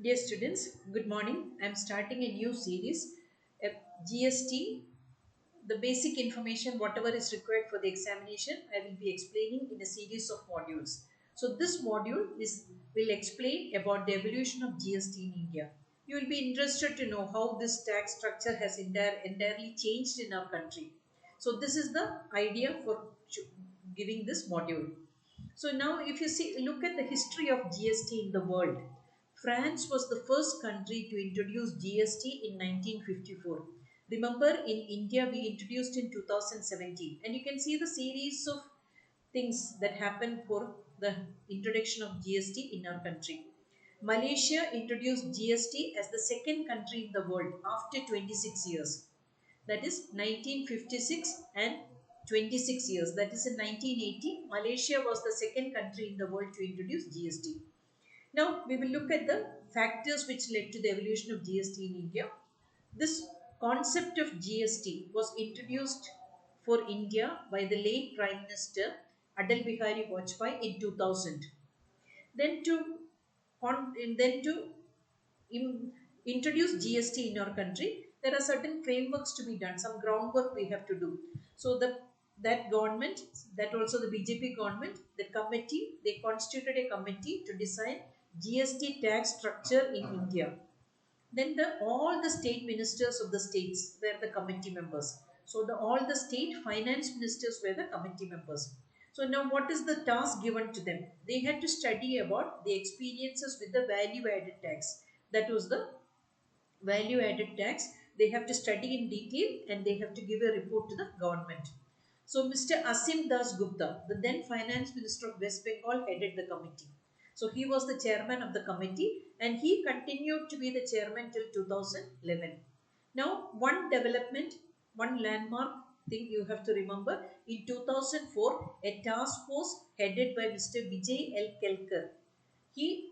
Dear students, good morning. I am starting a new series, uh, GST, the basic information, whatever is required for the examination, I will be explaining in a series of modules. So this module will explain about the evolution of GST in India. You will be interested to know how this tax structure has entirely changed in our country. So this is the idea for giving this module. So now if you look at the history of GST in the world, France was the first country to introduce GST in 1954. Remember, in India we introduced in 2017, and you can see the series of things that happened for the introduction of GST in our country. Malaysia introduced GST as the second country in the world after 26 years. That is 1956 and 26 years. That is in 1980, Malaysia was the second country in the world to introduce GST. Now we will look at the factors which led to the evolution of GST in India. This concept of GST was introduced for India by the late Prime Minister Atal Bihari Vajpayee in 2000. Then to introduce GST in our country, there are certain frameworks to be done, some groundwork we have to do. So that government, that also the BJP government, the committee, they constituted a committee to design GST tax structure in India. Then all the state ministers of the states were the committee members. So all the state finance ministers were the committee members. So now what is the task given to them? They had to study about the experiences with the value added tax. That was the value added tax. They have to study in detail and they have to give a report to the government. So Mr. Asim Das Gupta, the then finance minister of West Bengal, headed the committee. So he was the chairman of the committee and he continued to be the chairman till 2011. Now one development, one landmark thing you have to remember, in 2004 a task force headed by Mr. Vijay L. Kelkar, he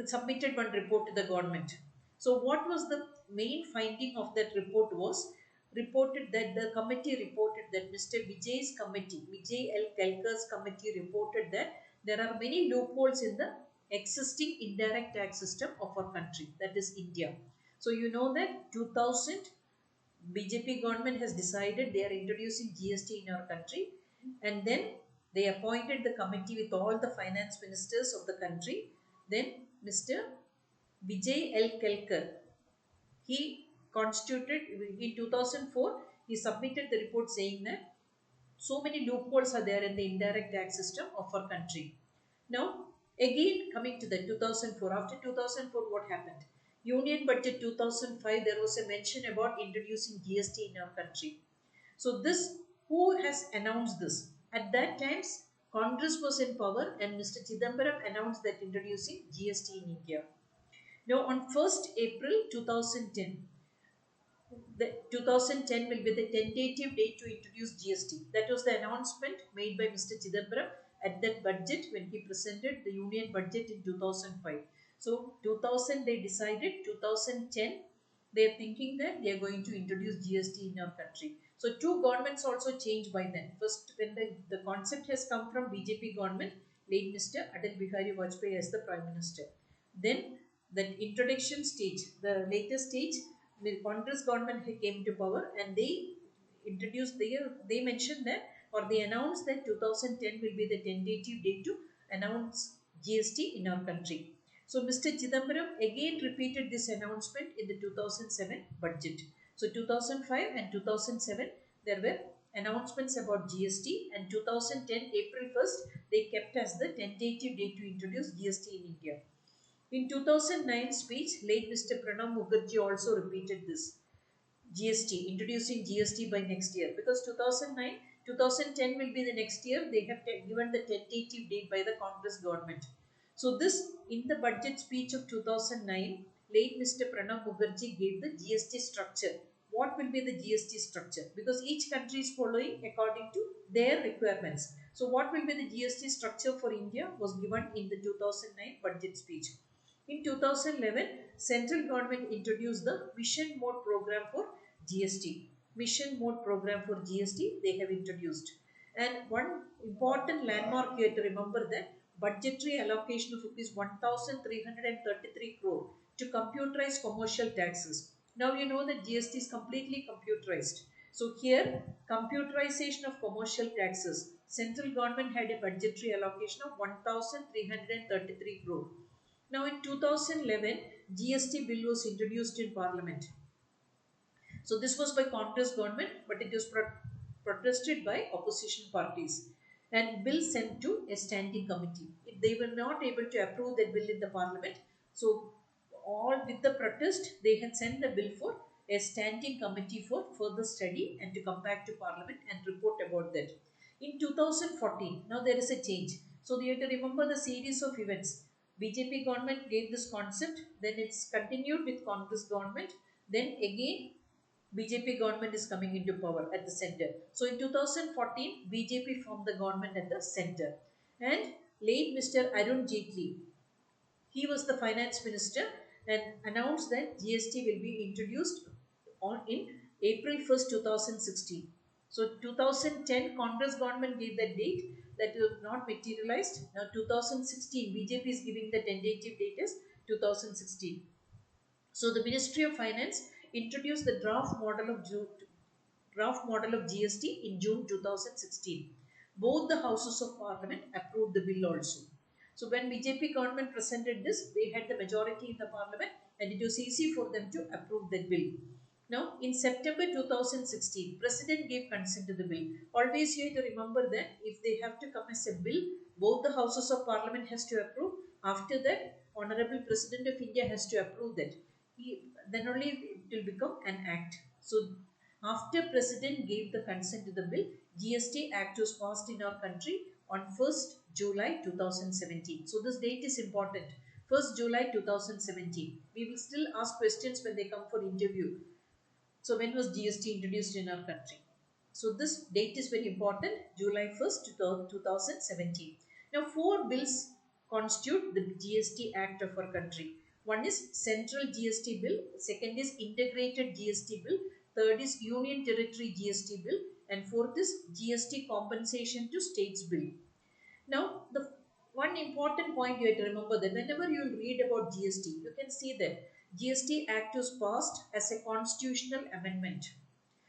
submitted one report to the government. So what was the main finding of that report was reported that the committee reported that Mr. Vijay's committee, Vijay L. Kelkar's committee reported that there are many loopholes in the existing indirect tax system of our country, that is India. So you know that 2000 BJP government has decided they are introducing GST in our country, and then they appointed the committee with all the finance ministers of the country. Then Mr. Vijay L. Kelkar, he constituted in 2004, he submitted the report saying that so many loopholes are there in the indirect tax system of our country. Now, again coming to the 2004, after 2004 what happened? Union Budget 2005, there was a mention about introducing GST in our country. So this, who has announced this? At that times, Congress was in power and Mr. Chidambaram announced that introducing GST in India. Now on 1st April 2010, the 2010 will be the tentative date to introduce GST. That was the announcement made by Mr. Chidambaram at that budget when he presented the union budget in 2005. So 2000 they decided, 2010 they are thinking that they are going to introduce GST in our country. So two governments also changed by then. First, when the concept has come from BJP government, late Mr. Atal Bihari Vajpayee as the Prime Minister. Then that introduction stage, the latest stage, the Congress government came to power and they introduced they mentioned that, or they announced that 2010 will be the tentative date to announce GST in our country. So Mr. Chidambaram again repeated this announcement in the 2007 budget. So 2005 and 2007 there were announcements about GST, and 2010 April 1st they kept as the tentative date to introduce GST in India. In 2009 speech, late Mr. Pranab Mukherjee also repeated this GST, introducing GST by next year, because 2009, 2010 will be the next year. They have given the tentative date by the Congress government. So this, in the budget speech of 2009, late Mr. Pranab Mukherjee gave the GST structure. What will be the GST structure? Because each country is following according to their requirements. So what will be the GST structure for India was given in the 2009 budget speech. In 2011, central government introduced the Mission Mode program for GST. Mission Mode program for GST they have introduced. And one important landmark here to remember, that budgetary allocation of rupees 1333 crore to computerize commercial taxes. Now you know that GST is completely computerized. So here, computerization of commercial taxes. Central government had a budgetary allocation of 1,333 crore. Now in 2011, GST bill was introduced in Parliament. So this was by Congress government, but it was protested by opposition parties, and bill sent to a standing committee. They were not able to approve that bill in the Parliament. So all with the protest, they had sent the bill for a standing committee for further study and to come back to Parliament and report about that. In 2014, now there is a change. So you have to remember the series of events. BJP government gave this concept, then it's continued with Congress government, then again BJP government is coming into power at the center. So in 2014, BJP formed the government at the center. And late Mr. Arun Jaitley, he was the finance minister and announced that GST will be introduced in April 1st, 2016. So 2010, Congress government gave that date, that was not materialized. Now 2016, BJP is giving the tentative date as 2016. So the Ministry of Finance introduced the draft model of GST in June 2016. Both the houses of parliament approved the bill also. So when BJP government presented this, they had the majority in the parliament and it was easy for them to approve that bill. Now, in September 2016, President gave consent to the bill. Always you have to remember that if they have to come as a bill, both the houses of parliament has to approve. After that, Honorable President of India has to approve that. Then only it will become an act. So, after President gave the consent to the bill, GST Act was passed in our country on 1st July 2017. So, this date is important. 1st July 2017. We will still ask questions when they come for interview. So when was GST introduced in our country? So this date is very important, July 1st, 2017. Now four bills constitute the GST Act of our country. One is Central GST Bill, second is Integrated GST Bill, third is Union Territory GST Bill, and fourth is GST Compensation to States Bill. Now, the one important point you have to remember that whenever you read about GST, you can see that GST Act was passed as a constitutional amendment.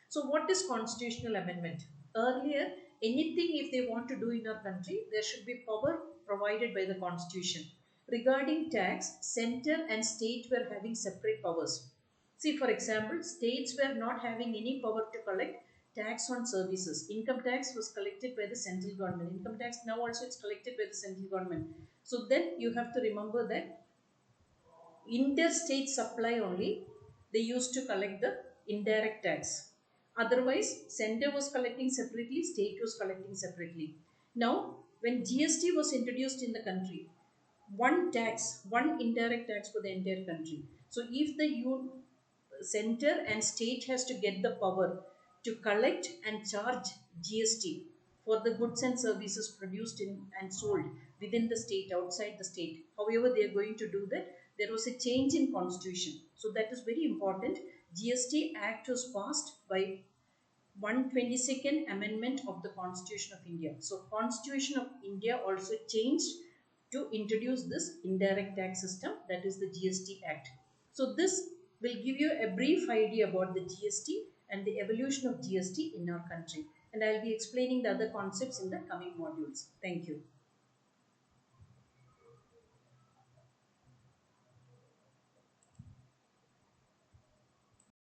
So, what is constitutional amendment? Earlier, anything if they want to do in our country, there should be power provided by the constitution. Regarding tax, center and state were having separate powers. See, for example, states were not having any power to collect tax on services. Income tax was collected by the central government. Income tax now also it's collected by the central government. So then you have to remember that interstate supply only they used to collect the indirect tax. Otherwise, center was collecting separately, state was collecting separately. Now, when GST was introduced in the country, one tax, one indirect tax for the entire country. So if the center and state has to get the power to collect and charge GST for the goods and services produced in and sold within the state, outside the state. However, they are going to do that. There was a change in constitution. So that is very important. GST Act was passed by 122nd Amendment of the Constitution of India. So Constitution of India also changed to introduce this indirect tax system, that is the GST Act. So this will give you a brief idea about the GST and the evolution of GST in our country. And I will be explaining the other concepts in the coming modules. Thank you.